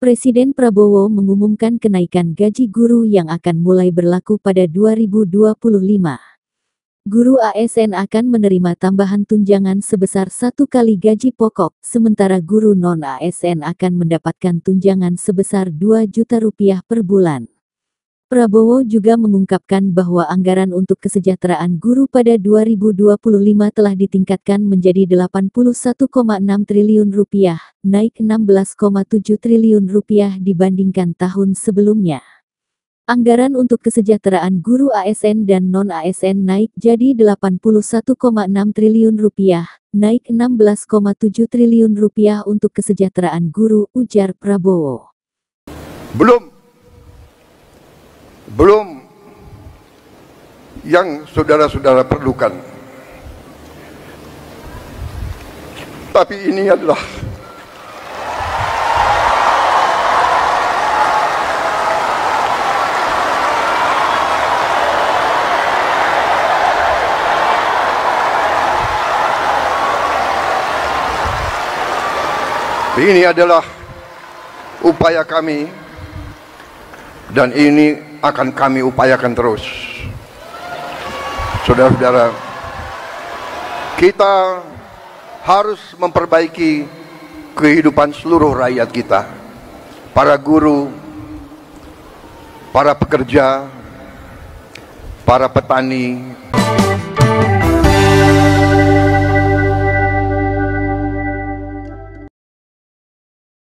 Presiden Prabowo mengumumkan kenaikan gaji guru yang akan mulai berlaku pada 2025. Guru ASN akan menerima tambahan tunjangan sebesar 1 kali gaji pokok, sementara guru non-ASN akan mendapatkan tunjangan sebesar Rp2 juta per bulan. Prabowo juga mengungkapkan bahwa anggaran untuk kesejahteraan guru pada 2025 telah ditingkatkan menjadi Rp81,6 triliun, naik Rp16,7 triliun dibandingkan tahun sebelumnya. Anggaran untuk kesejahteraan guru ASN dan non-ASN naik jadi Rp81,6 triliun, naik Rp16,7 triliun untuk kesejahteraan guru, ujar Prabowo. Belum yang saudara-saudara perlukan. Tapi ini adalah upaya kami, dan ini akan kami upayakan terus. Saudara-saudara, kita harus memperbaiki kehidupan seluruh rakyat kita. Para guru, para pekerja, para petani.